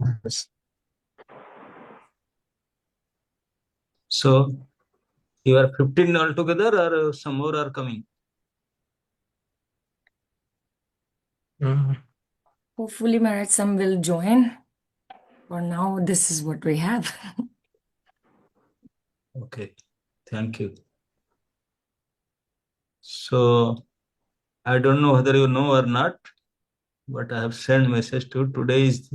Yes. So you are 15 altogether, or some more are coming? Hopefully, Maharaj, some will join. For now, this is what we have. Okay, thank you. So I don't know whether you know or not, but I have sent message to you. Today is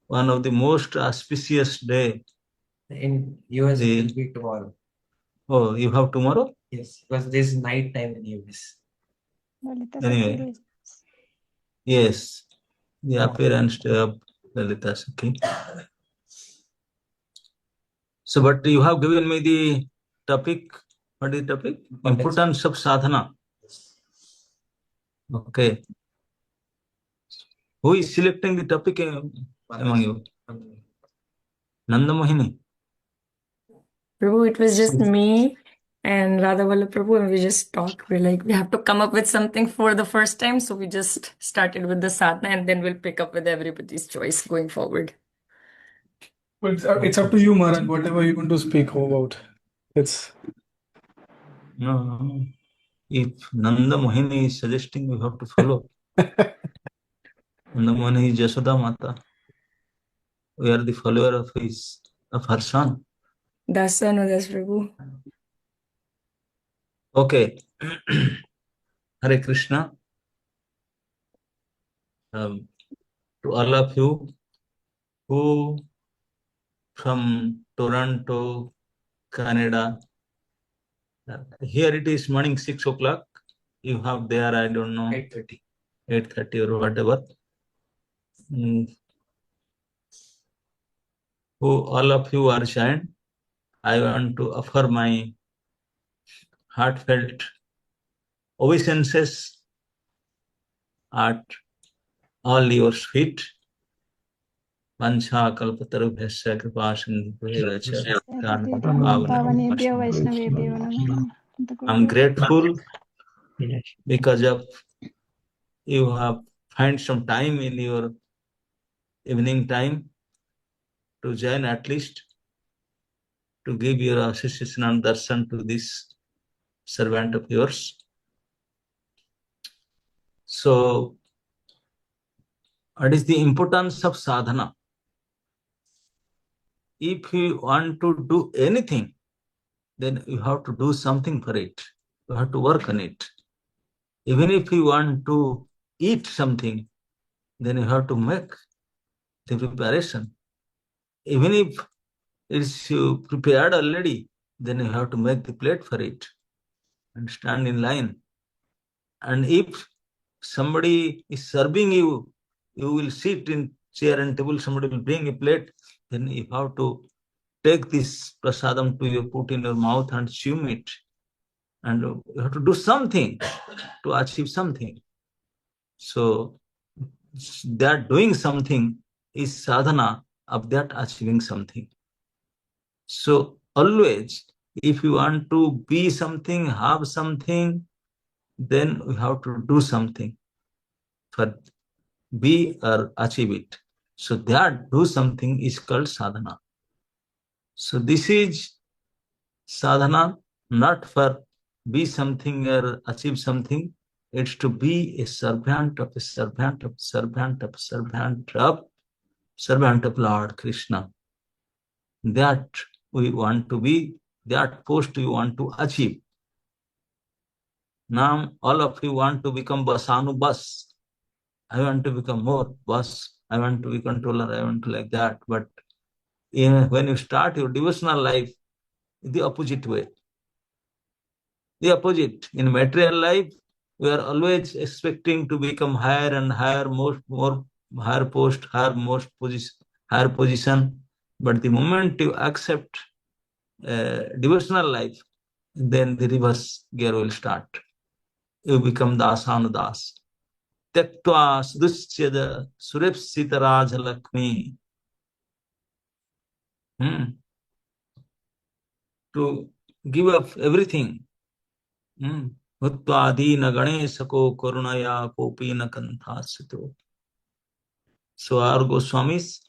one of the most auspicious day. In US, The- it will be tomorrow. Oh, you have tomorrow? Yes, because this is night time in US. Anyway, yes, the appearance of Lalita Sakhi. So, but you have given me the topic. What is the topic? Importance of sadhana. Okay. Who is selecting the topic among you? Nanda Mohini. Prabhu, it was just me and Radha Vallabh Prabhu, and we just talked. We're like, we have to come up with something for the first time. So we just started with the sadhana, and then we'll pick up with everybody's choice going forward. Well, it's up to you, Maharaj, whatever you want to speak about. It's No. If Nanda Mohini is suggesting, we have to follow. Nanda Mohini is Jasoda Mata. We are the follower of her son. Dasa no Das Prabhu. Okay. Hare Krishna. To all of you who from Toronto, Canada, here it is morning 6 o'clock. You have there, I don't know, 8:30 or whatever. Who all of you are joined, I want to offer my heartfelt obeisances at all your feet. Vancha kalpatarubhyasya kripa sindhubhyascha पावनेभ्यो वैष्णवेभ्यो नमः। I'm grateful because of you have find some time in your evening time to join, at least to give your association and darshan to this servant of yours. So, what is the importance of sadhana? If you want to do anything, then you have to do something for it. You have to work on it. Even if you want to eat something, then you have to make the preparation. Even if it's you prepared already, then you have to make the plate for it and stand in line. And if somebody is serving you, you will sit in chair and table, somebody will bring a plate, then you have to take this prasadam to you, put in your mouth and chew it. And you have to do something to achieve something. So that doing something is sadhana of that achieving something. So always, if you want to be something, have something, then we have to do something for be or achieve it. So that do something is called sadhana. So this is sadhana, not for be something or achieve something. It's to be a servant of a servant of servant of servant of Lord Krishna. That we want to be, that post we want to achieve. Now all of you want to become Basanu Bas. I want to become more boss. I want to be controller. I want to like that. But when you start your devotional life, the opposite way. The opposite. In material life, we are always expecting to become higher and higher, more higher post, higher position. But the moment you accept devotional life, then the reverse gear will start. You become Dasanudas. Tektva Sudusyada Surepsita Raja Lakshmi. To give up everything. Utpadina Ganesako Korunaya Kopina Kanthasito. So our Goswamis,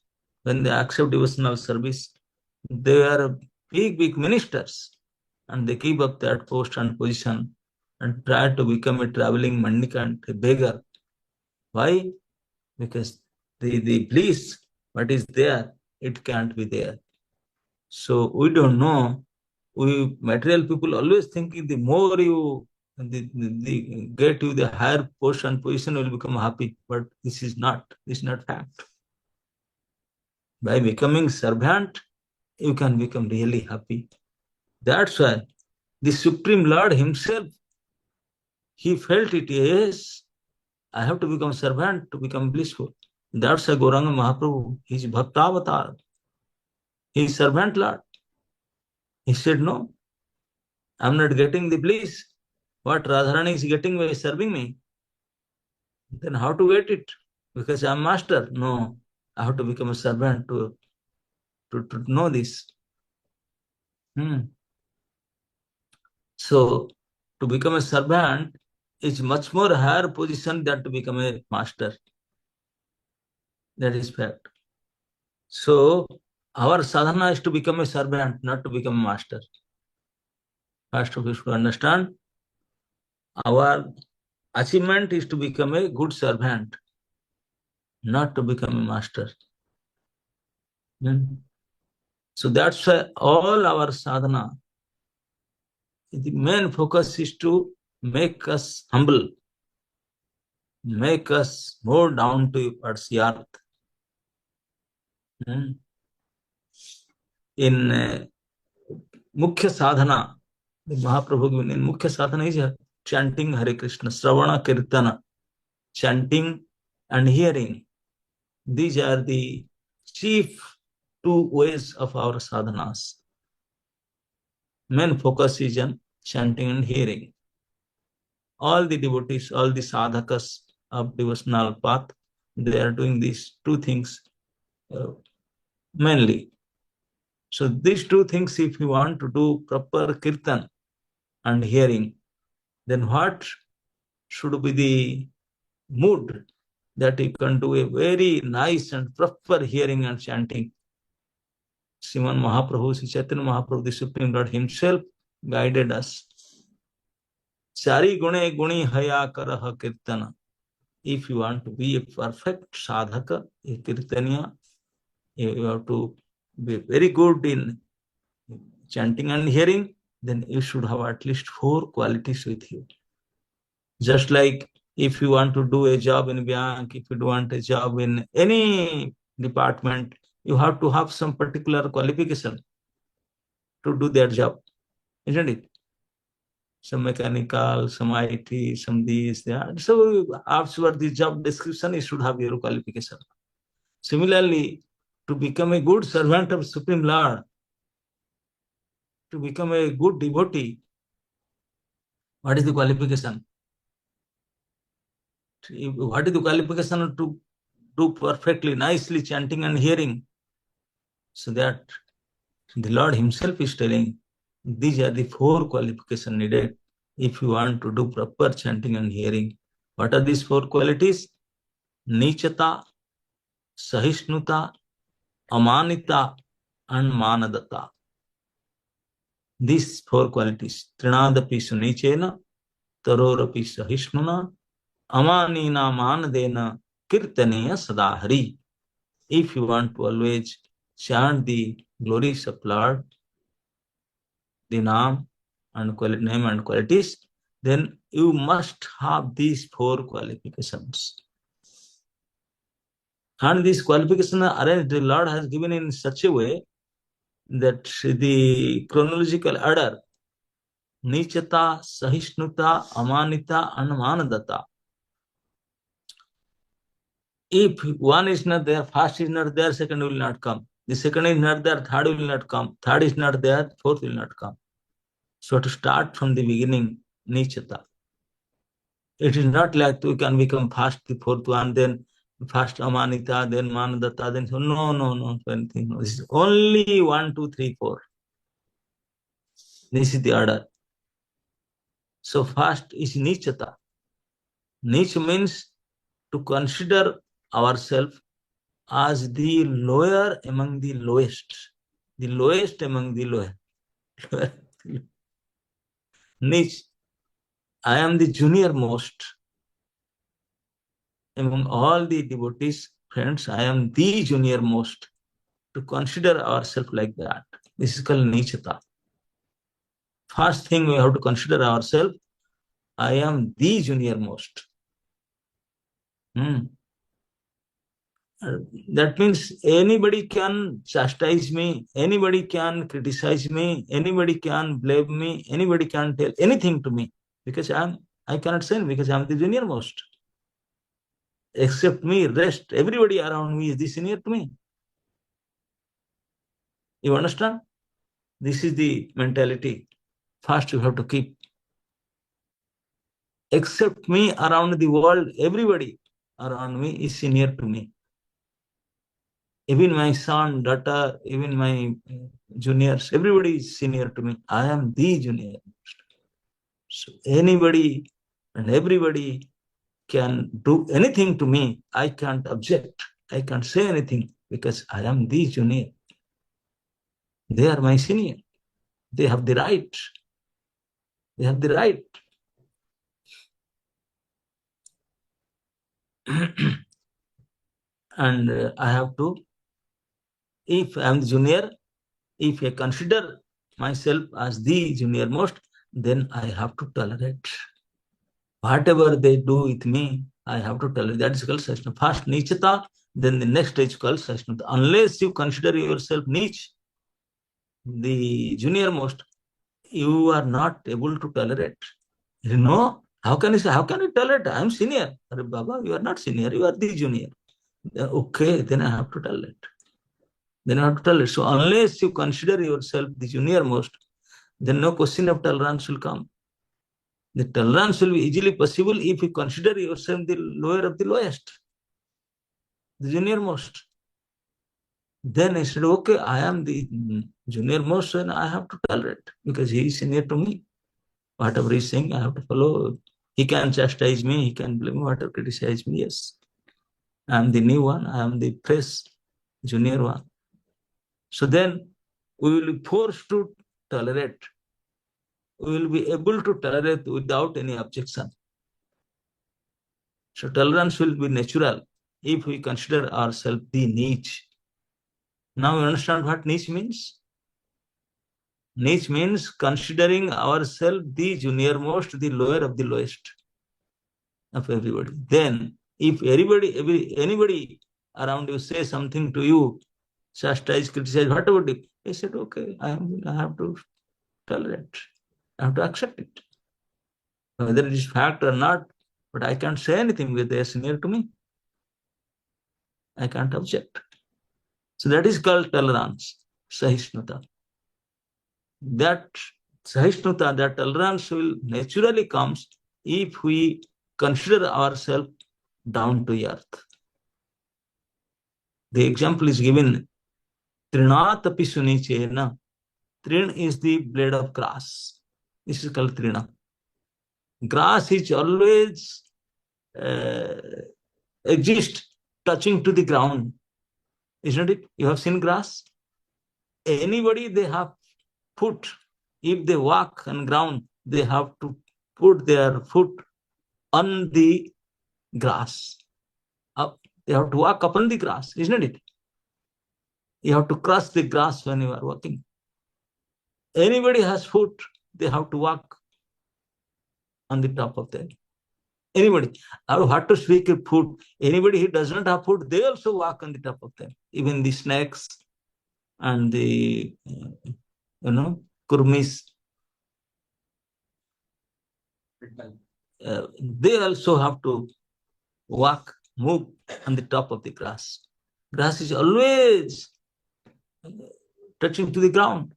when they accept devotional service, they are big ministers, and they keep up that post and position and try to become a traveling mendicant, a beggar. Why? Because the bliss, what is there, it can't be there. So we don't know. We material people always thinking the more you get you the higher post and position will become happy, but this is not fact. By becoming servant, you can become really happy. That's why the Supreme Lord himself, he felt it, yes, I have to become servant to become blissful. That's why Gauranga Mahaprabhu, he is Bhaktavatar. He is servant Lord. He said, no, I'm not getting the bliss. What Radharani is getting by serving me. Then how to get it? Because I'm master. No, I have to become a servant to know this. So to become a servant is much more higher position than to become a master. That is fact. So our sadhana is to become a servant, not to become a master. First of all, you should understand, our achievement is to become a good servant, not to become a master. So that's why all our sadhana, the main focus is to make us humble, make us more down to earth. In Mukhya Sadhana, the Mahaprabhu given in Mukhya Sadhana is chanting Hare Krishna, Sravana Kirtana, chanting and hearing. These are the chief two ways of our sadhanas. Main focus is on chanting and hearing. All the devotees, all the sadhakas of devotional path, they are doing these two things mainly. So these two things, if you want to do proper kirtan and hearing, then what should be the mood that you can do a very nice and proper hearing and chanting? Sriman Mahaprabhu, Sri Chaitanya Mahaprabhu, the Supreme Lord himself guided us. Chari gune guni haya karaha kirtana. If you want to be a perfect sadhaka, a kirtaniya, you have to be very good in chanting and hearing, then you should have at least 4 qualities with you. Just like if you want to do a job in bank, if you want a job in any department, you have to have some particular qualification to do their job, isn't it? Some mechanical, some IT, some this, that. So after the job description, you should have your qualification. Similarly, to become a good servant of Supreme Lord, to become a good devotee, what is the qualification? What is the qualification to do perfectly, nicely chanting and hearing? So that the Lord himself is telling, these are the 4 qualifications needed if you want to do proper chanting and hearing. What are these 4 qualities? Nichata, Sahishnuta, Amanita, and Manadata. These 4 qualities. Trinadapi Sunichena, Tarorapi Sahishnuna, Amanina Manadena, Kirtaneya Sadahari. If you want to always chant the glories of Lord, the name and qualities, then you must have these 4 qualifications. And these qualifications are arranged, the Lord has given in such a way that the chronological order, Nichata, Sahishnuta, Amanita, and Manadata. If one is not there, first is not there, second will not come. The second is not there, third will not come. Third is not there, fourth will not come. So to start from the beginning, Nichata. It is not like we can become first the fourth one, then first Amanita, then Manadatta, then so no, anything. No. This is only 1, 2, 3, 4. This is the order. So first is Nichata. Nich means to consider ourselves as the lower among the lowest among the lower. Niche, I am the junior most among all the devotees, friends. I am the junior most. To consider ourselves like that, this is called nichata. First thing we have to consider ourselves, I am the junior most. That means anybody can chastise me, anybody can criticize me, anybody can blame me, anybody can tell anything to me, because I cannot say because I am the junior most. Except me, rest, everybody around me is the senior to me. You understand? This is the mentality. First you have to keep. Except me, around the world, everybody around me is senior to me. Even my son, daughter, even my juniors, everybody is senior to me. I am the junior. So anybody and everybody can do anything to me. I can't object. I can't say anything because I am the junior. They are my senior. They have the right. They have the right. And I have to, if I am the junior, if I consider myself as the junior most, then I have to tolerate. Whatever they do with me, I have to tolerate. That is called Sahishnutata. First nichata, then the next stage called Sahishnutata. Unless you consider yourself niche, the junior most, you are not able to tolerate. You know, how can you say, how can you tolerate? I am senior. Arre Baba, you are not senior, you are the junior. Okay, then I have to tolerate. Then I have to tolerate. So unless you consider yourself the junior most, then no question of tolerance will come. The tolerance will be easily possible if you consider yourself the lower of the lowest, the junior most. Then I said, okay, I am the junior most and I have to tolerate because he is senior to me. Whatever he is saying, I have to follow. He can chastise me, he can blame me, whatever criticize me, yes. I am the new one, I am the fresh junior one. So then we will be forced to tolerate. We will be able to tolerate without any objection. So tolerance will be natural if we consider ourselves the niche. Now you understand what niche means? Niche means considering ourselves the junior most, the lower of the lowest of everybody. Then if anybody around you say something to you, chastise, criticize, whatever do, I said, okay, I have to tolerate. I have to accept it. Whether it is fact or not, but I can't say anything because they are senior to me. I can't object. So that is called tolerance, sahishnutata. That sahishnutata, that tolerance will naturally comes if we consider ourselves down to earth. The example is given, Trinat api sunichena. Trin is the blade of grass. This is called trina. Grass is always exist touching to the ground, isn't it? You have seen grass? Anybody, they have foot. If they walk on ground, they have to put their foot on the grass. They have to walk upon the grass, isn't it? You have to cross the grass when you are walking. Anybody has foot, they have to walk on the top of them. Anybody. I have to speak of foot. Anybody who does not have foot, they also walk on the top of them. Even the snakes and the, kurmis. They also have to walk, move on the top of the grass. Grass is always touching to the ground,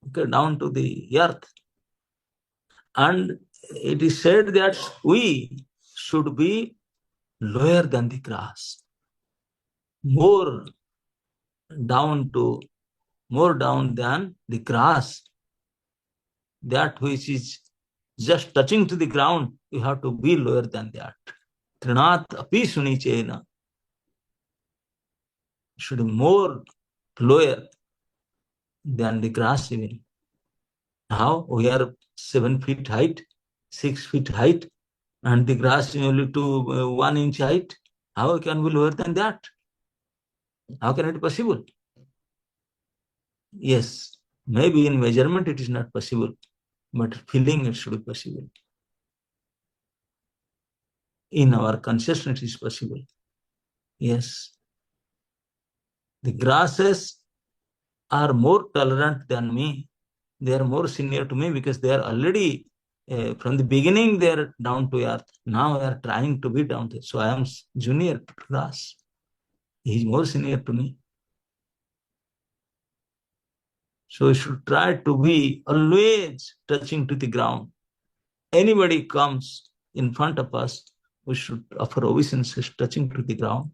okay, down to the earth. And it is said that we should be lower than the grass, more down than the grass. That which is just touching to the ground, you have to be lower than that. Trinat api sunichena. should be more lower than the grass even. How? We are 7 feet height, 6 feet height, and the grass is only to 1 inch height. How can we lower than that? How can it be possible? Yes, maybe in measurement it is not possible, but feeling it should be possible. In our consciousness it is possible. Yes. The grasses are more tolerant than me. They are more senior to me because they are already, from the beginning, they are down to earth. Now they are trying to be down to earth. So I am junior to grass. He is more senior to me. So we should try to be always touching to the ground. Anybody comes in front of us, we should offer obeisances touching to the ground,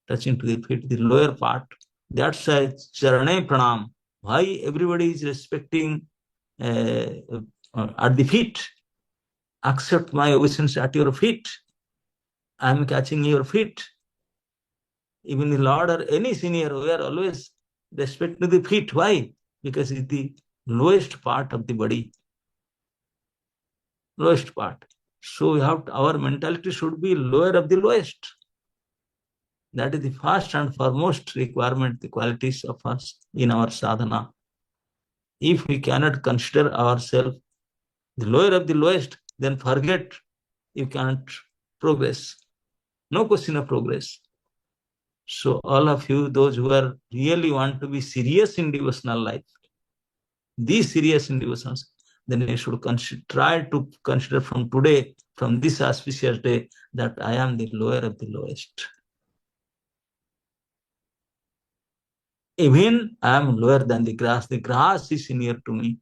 touching to the feet, the lower part. That's a charane pranam. Why everybody is respecting at the feet? Accept my obeisance at your feet. I am catching your feet. Even the Lord or any senior, we are always respecting the feet. Why? Because it's the lowest part of the body. Lowest part. So we have our mentality should be lower of the lowest. That is the first and foremost requirement, the qualities of us in our sadhana. If we cannot consider ourselves the lower of the lowest, then forget you can't progress. No question of progress. So all of you, those who are really want to be serious in devotional life, these serious in devotions, then you should try to consider from today, from this auspicious day, that I am the lower of the lowest. Even I am lower than the grass. The grass is senior to me.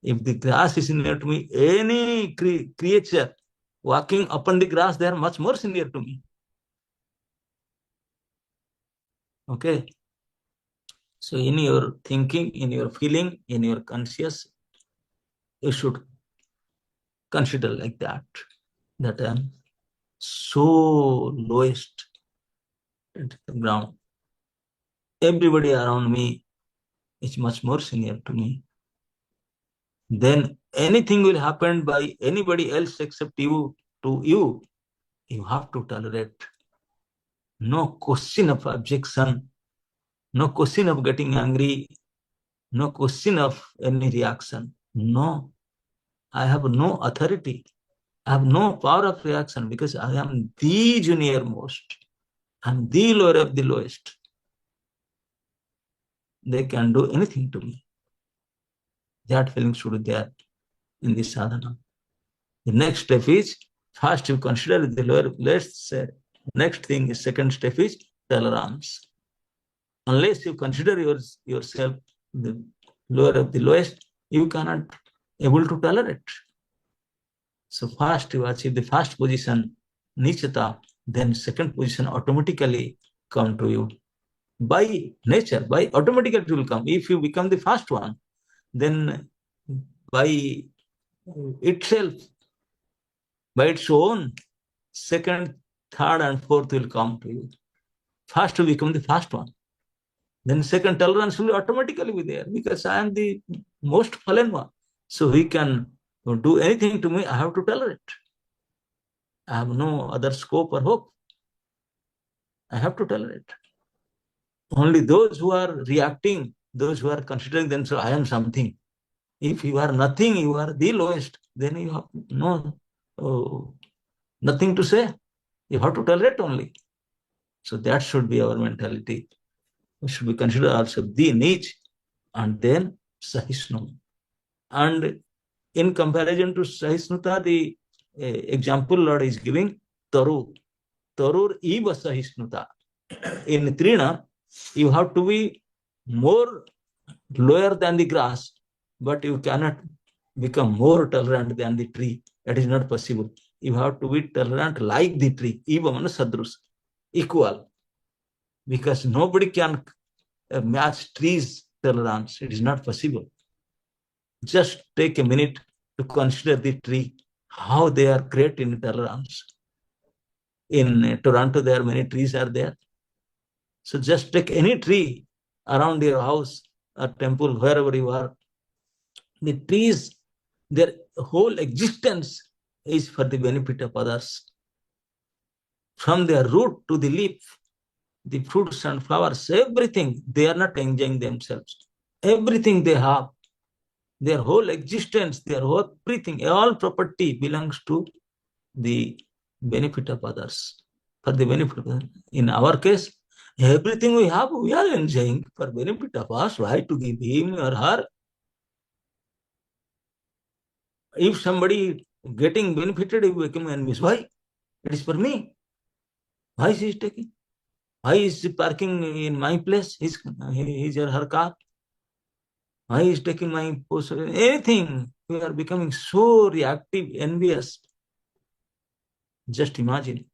If the grass is senior to me, any creature walking upon the grass, they are much more senior to me. Okay. So in your thinking, in your feeling, in your conscious, you should consider like that I am so lowest at the ground. Everybody around me is much more senior to me. Then anything will happen by anybody else except you, to you, you have to tolerate. No question of objection, no question of getting angry, no question of any reaction. No, I have no authority. I have no power of reaction because I am the junior most. I am the lower of the lowest. They can do anything to me. That feeling should be there in this sadhana. The next step is, first you consider the lower, let's say, next thing is, second step is tolerance. Unless you consider yourself the lower of the lowest, you cannot able to tolerate. So first you achieve the first position, nichata, then second position automatically come to you. By nature, by automatically it will come. If you become the first one, then by itself, by its own, second, third and fourth will come to you. First will become the first one. Then second tolerance will automatically be there because I am the most fallen one. So he can do anything to me, I have to tolerate. I have no other scope or hope. I have to tolerate. Only those who are reacting, those who are considering themselves, I am something. If you are nothing, you are the lowest, then you have nothing to say. You have to tolerate only. So that should be our mentality. We should be considered also the niche and then sahisnu. And in comparison to sahisnuta, the example Lord is giving, taru. Tarur eva sahisnuta. In trina, you have to be more lower than the grass, but you cannot become more tolerant than the tree. That is not possible. You have to be tolerant like the tree. Eva means sadrus, equal. Because nobody can match trees' tolerance. It is not possible. Just take a minute to consider the tree, how they are great in tolerance. In Toronto, there are many trees are there. So just take any tree around your house or temple, wherever you are. The trees, their whole existence is for the benefit of others. From their root to the leaf, the fruits and flowers, everything, they are not enjoying themselves. Everything they have, their whole existence, their whole everything, all property belongs to the benefit of others. For the benefit of others. In our case, everything we have, we are enjoying for benefit of us. Why to give him or her? If somebody getting benefited, he become envious. Why? It is for me. Why is he taking? Why is he parking in my place? His or her car? Why is taking my post? Anything. We are becoming so reactive, envious. Just imagine.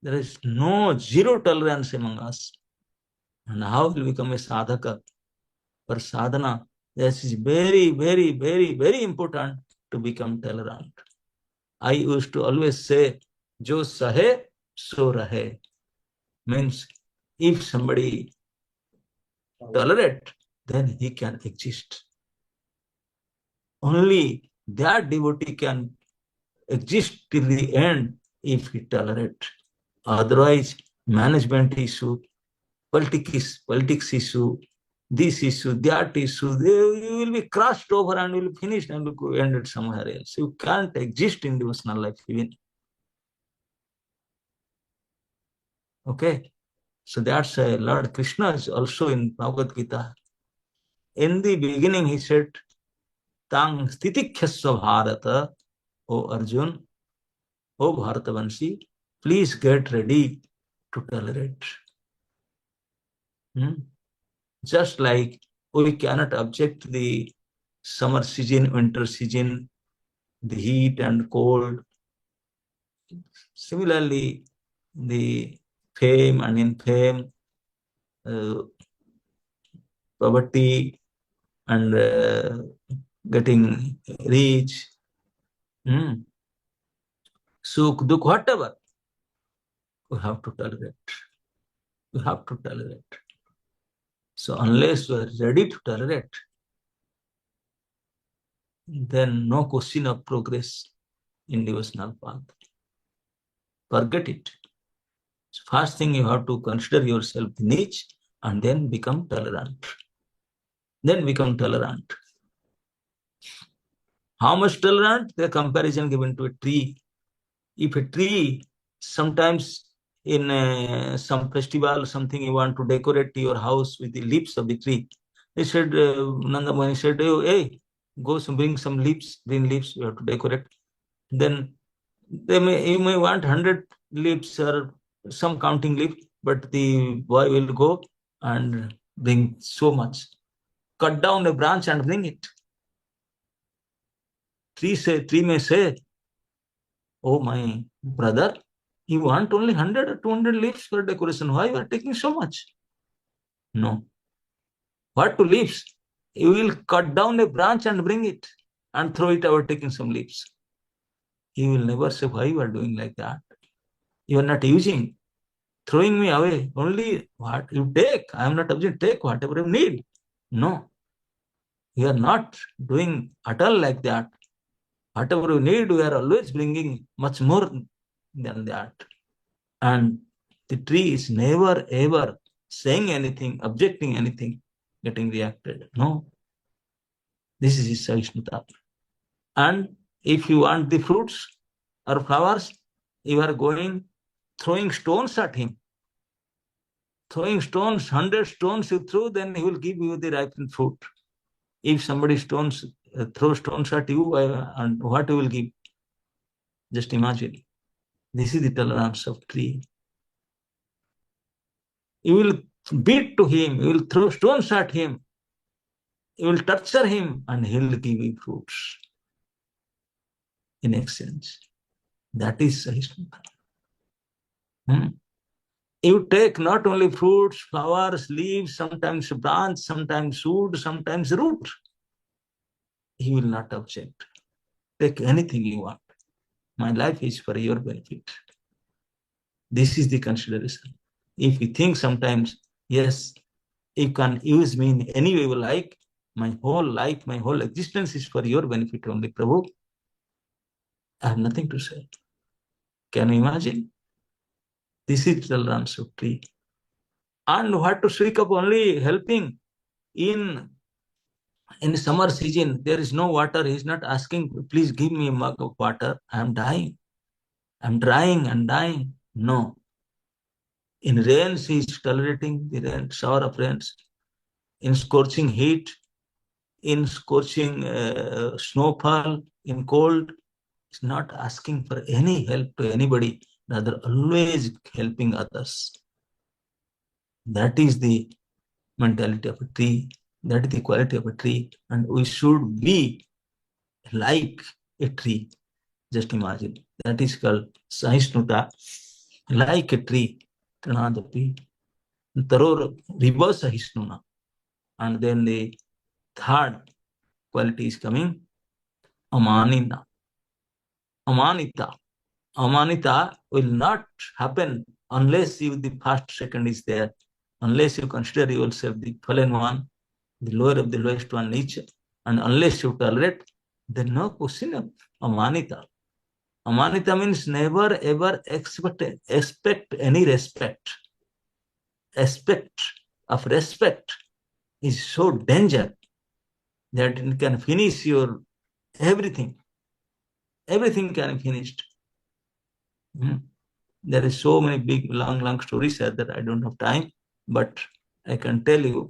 There is no zero tolerance among us. And how will become a sadhaka? For sadhana, this is very, very, very, very important to become tolerant. I used to always say, Jo sahe, so rahe. Means, if somebody tolerate, then he can exist. Only that devotee can exist till the end if he tolerate. Otherwise, management issue, politics issue, this issue, that issue, you will be crushed over and will finish and will end it somewhere else. You can't exist in devotional life even. Okay? So that's Lord Krishna is also in Bhagavad Gita. In the beginning, he said, Tang Stitikhyasva Bharata, O Arjun, O Bharatavanshi, please get ready to tolerate. Just like we cannot object the summer season, winter season, the heat and cold. Similarly, the fame and infame, poverty and getting rich, sukh, dukh, whatever, we have to tolerate. We have to tolerate. So unless we are ready to tolerate, then no question of progress in devotional path. Forget it. So first thing you have to consider yourself niche and then become tolerant. Then become tolerant. How much tolerant? The comparison given to a tree. If a tree, sometimes in some festival, something you want to decorate your house with the leaves of the tree. He said, Nanda Muni said, hey, go bring some leaves, green leaves, you have to decorate. Then you may want 100 leaves or some counting leaf, but the boy will go and bring so much. Cut down a branch and bring it. Tree may say, oh my brother, you want only 100 or 200 leaves for decoration. Why you are taking so much? No. What to leaves? You will cut down a branch and bring it and throw it out taking some leaves. He will never say, why you are doing like that? You are not using, throwing me away. Only what you take. I am not object. Take whatever you need. No. You are not doing at all like that. Whatever you need, we are always bringing much more than that. And the tree is never ever saying anything, objecting anything, getting reacted. No. This is his Sahishnata. And if you want the fruits or flowers, you are going throwing stones at him. Throwing stones, 100 stones you throw, then he will give you the ripened fruit. If somebody throw stones at you, and what you will give? Just imagine. This is the tolerance of tree. You will beat to him, you will throw stones at him, you will torture him, and he will give you fruits in exchange. That is Sahishnata. You take not only fruits, flowers, leaves, sometimes branch, sometimes wood, sometimes root. He will not object. Take anything you want. My life is for your benefit. This is the consideration. If you think sometimes, yes, you can use me in any way you like, my whole life, my whole existence is for your benefit only, Prabhu. I have nothing to say. Can you imagine? This is tolerance of tree. And what to speak of only helping in summer season, there is no water. He is not asking, please give me a mug of water. I am dying. I'm drying and dying. No. In rains, he is tolerating the rain, shower of rains. In scorching heat, in scorching snowfall, in cold, he's not asking for any help to anybody, rather always helping others. That is the mentality of a tree. That is the quality of a tree. And we should be like a tree. Just imagine. That is called Sahisnuta. Like a tree. Trinadapi. Taror reverse Sahisnuna. And then the third quality is coming. Amanita. Amanita. Amanita will not happen unless you, the first second is there. Unless you consider yourself the fallen one, the lower of the lowest one nature, and unless you tolerate, then no question of Amanita. Amanita means never ever expect any respect. Aspect of respect is so danger that it can finish your everything. Everything can be finished. There is so many big, long stories here that I don't have time, but I can tell you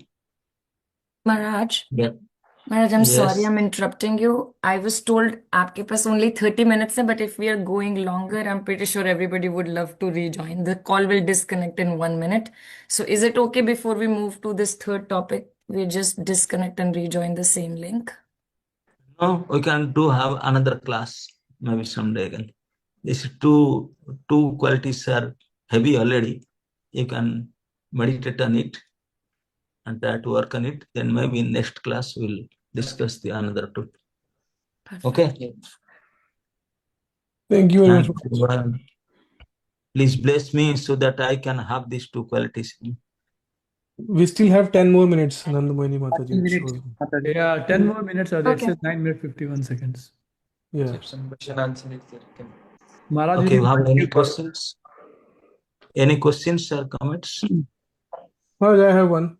Maharaj, that Maharaj, I'm sorry yes, I'm interrupting you. I was told आपके पास only 30 minutes है, but if we are going longer, I'm pretty sure everybody would love to rejoin. The call will disconnect in 1 minute. So is it okay before we move to this third topic, we just disconnect and rejoin the same link? no, we can do have another class maybe someday again. These two qualities are heavy already. You can meditate on it and try to work on it. Then maybe in next class we'll discuss the another two. Perfect. Okay. Thank you very much. Thank you. Please bless me so that I can have these two qualities. We still have 10 more minutes, Nandamani Mataji. 10 it minutes. shows. Yeah, 10 more minutes are there. It Okay. says 9 minutes 51 seconds. Yeah. If some question answer is there, you can. Maharaj, Okay, you you have need any to- questions? Any questions or comments? Maharaj, I have one.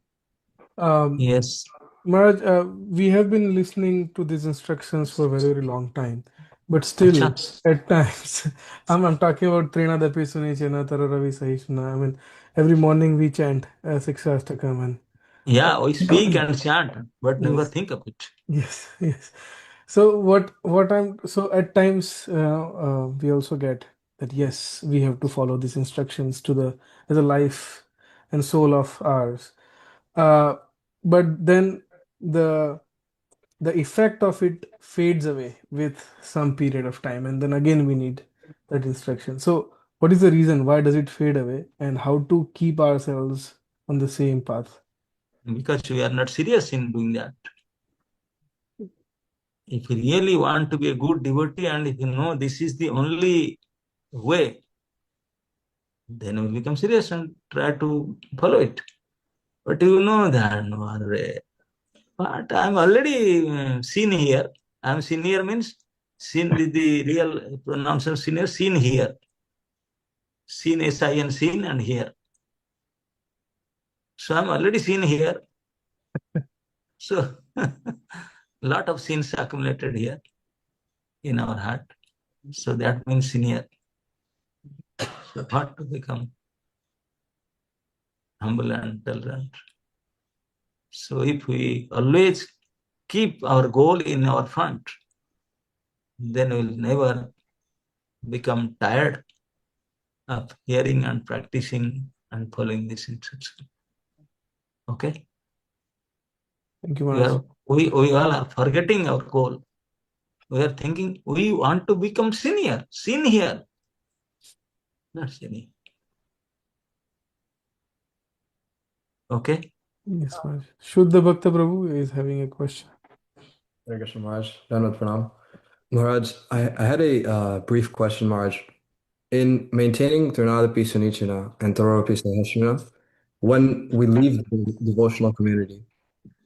Yes. Maharaj, we have been listening to these instructions for a very, very long time, but still, Acha. at times, I'm talking about Trinadapi Sunichena Tararavi Sahishna. I mean, every morning we chant Sikshastakam and Yeah, we speak and chant, but never yes, think of it. yes. So so at times we also get that yes, we have to follow these instructions as a life and soul of ours. But then the effect of it fades away with some period of time, and then again we need that instruction. So what is the reason? Why does it fade away, and how to keep ourselves on the same path? Because we are not serious in doing that. If you really want to be a good devotee and if you know this is the only way, then we become serious and try to follow it. But you know that no other way. But I'm already seen here. I'm seen here means seen the real pronunciation senior seen here. Seen S-I-N seen and here. So I'm already seen here. So lot of sins accumulated here in our heart. So that means senior. So what to become humble and tolerant. So if we always keep our goal in our front, then we'll never become tired of hearing and practicing and following this instruction. Okay? Thank you, Maharaj. We all are forgetting our goal. We are thinking we want to become senior, senior, not senior. Okay? Yes, Maharaj. Shuddha Bhakta Prabhu is having a question. Hare Krishna Maharaj, Dhanavad Pranam. Maharaj, I had a brief question, Maharaj. in maintaining Trinadapi Sunichana and Tharopi Sahasrana, when we leave the devotional community,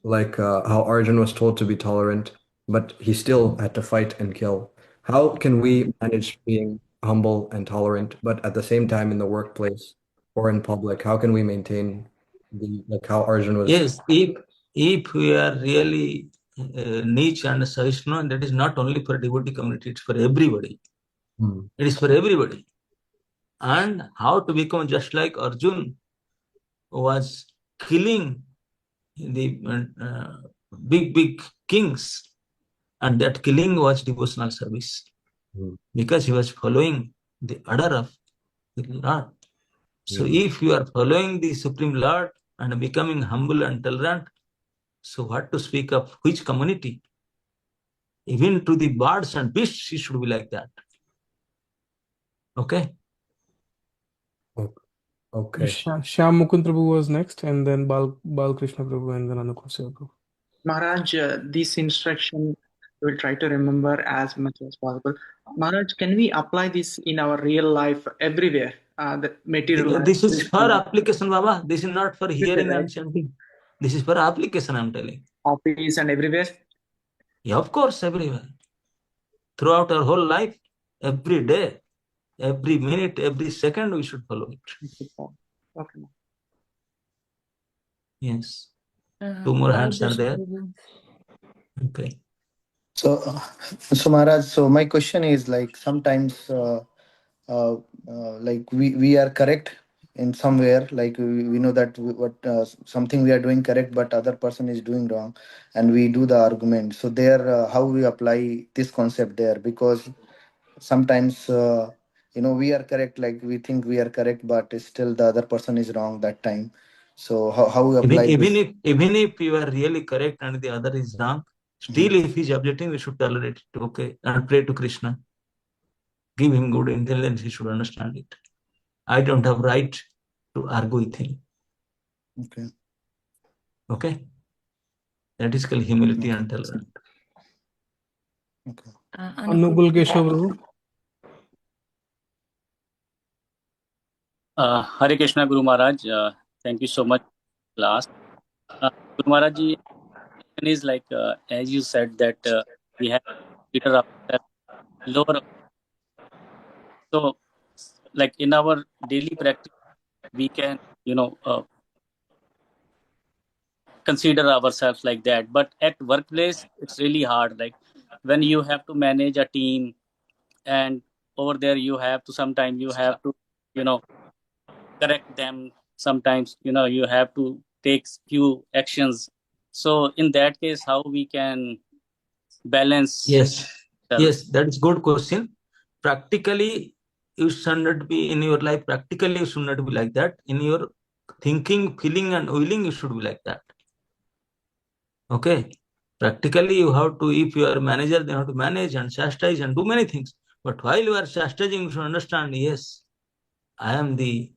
like how Arjun was told to be tolerant, but he still had to fight and kill. How can we manage being humble and tolerant, but at the same time in the workplace or in public, how can we maintain like how Arjun was? Yes, if we are really niche and Sahishnava, that is not only for devotee community, it's for everybody. It is for everybody. And how to become just like Arjun was killing the big kings, and that killing was devotional service because he was following the order of the Lord. So if you are following the Supreme Lord and becoming humble and tolerant, so what to speak of which community? Even to the birds and beasts, it should be like that. Okay? Okay. Shyam Mukund Prabhu was next, and then Balkrishna Prabhu, and then Anukul Seva Prabhu. Maharaj, this instruction we will try to remember as much as possible. Maharaj, can we apply this in our real life everywhere? The material life. This is for application, Baba. This is not for hearing and chanting. This is for application, I'm telling. Office and everywhere? Yeah, of course, everywhere. Throughout our whole life, every day, every minute, every second, we should follow it. Okay. Yes. Two more hands are Balkrishna there. Prabhu. Okay. So Maharaj, so my question is like sometimes like we are correct in somewhere, like we know that what something we are doing correct, but other person is doing wrong, and we do the argument. So there, how we apply this concept there? Because sometimes we are correct, like we think we are correct, but still the other person is wrong that time. So how we apply this? Even if you are really correct and the other is wrong, still if he is objecting, we should tolerate it. Okay, and pray to Krishna. Give him good intelligence, he should understand it. I don't have right to argue with him. Okay. Okay? That is called humility and tolerance. Okay. Anukul Keshav Prabhu. Hare Krishna, Guru Maharaj. Thank you so much, class. Guru Maharaj ji, is like, as you said, that we have Peter up lower. So, like in our daily practice, we can, consider ourselves like that. But at workplace, it's really hard. Like when you have to manage a team, and over there you have to sometimes you have to, correct them. Sometimes you have to take few actions. So in that case, how we can balance? Yes, that is good question. Practically, you should not be in your life. Practically, you should not be like that. In your thinking, feeling, and willing, you should be like that. Okay. Practically, you have to, if you are a manager, then you have to manage and chastise and do many things. But while you are chastising, you should understand, yes, I am the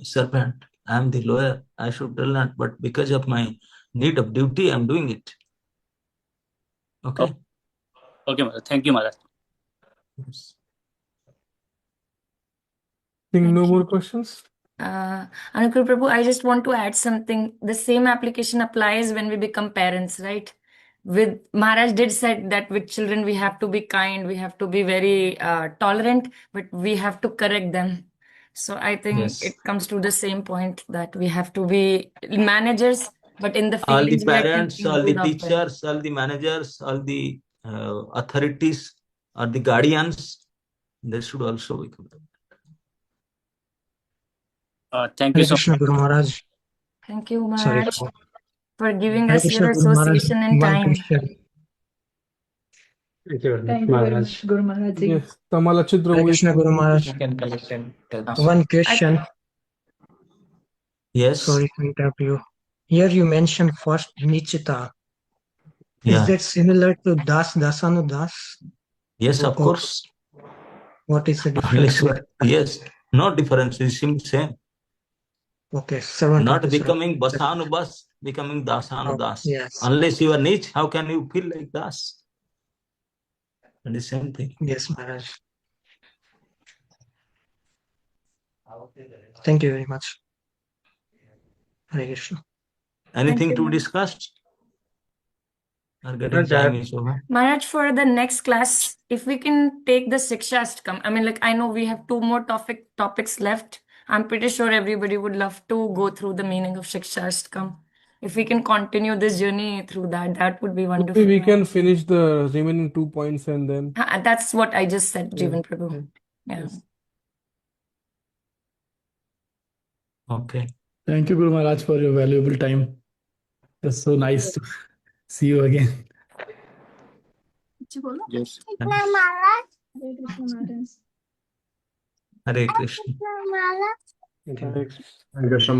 servant, I am the lawyer, I should tell that, but because of my need of duty, I am doing it. Okay. Okay, Maharaj. Thank you, Maharaj. Yes. Think no more questions? Anukul Prabhu, I just want to add something. The same application applies when we become parents, right? With Maharaj did said that with children we have to be kind, we have to be very tolerant, but we have to correct them. So I think Yes. it comes to the same point that we have to be managers, but in the All the feelings we are parents, thinking all the good of them. teachers, all the managers, all the authorities, or the guardians, they should also become. Thank you Hare so Krishna Guru Maharaj. Thank you, Sorry. Maharaj, for giving Hare us Krishna your Guru Maharaj. association and One time. question. Thank you very much, Thank you very Maharaj. much, Guru Maharaj ji. Yes. Tamal Achut Hare Prabhu. Krishna Guru Maharaj. You can collect and tell. One question. Yes. Sorry to interrupt you. Here you mentioned first Nichita. Yeah. Is that similar to Das Dasanudas? Yes, of Oh, course. what is the difference? Yes. No difference. It seems same. Okay, servant of Not the servant. becoming Basanubas, becoming Dasanudas. Yes. Unless you are niche, how can you feel like Das? And the same thing. Yes, Maharaj. Thank you very much. Hare Krishna. Anything you, to Maharaj. discuss? Our getting Maharaj, time is over. Maharaj, for the next class, if we can take the Shikshastakam, I mean, like, I know we have two more topics left. I'm pretty sure everybody would love to go through the meaning of Shikshastakam. If we can continue this journey through that, that would be Maybe wonderful. we can finish the remaining 2 points and then That's what I just said, yeah, Jivan Prabhu. yeah. Yeah. Yes. Okay. Thank you, Guru Maharaj, for your valuable time. It's so nice to see you again. Yes. Hare Krishna Maharaj. Hare Krishna. Hare Krishna. Hare Krishna.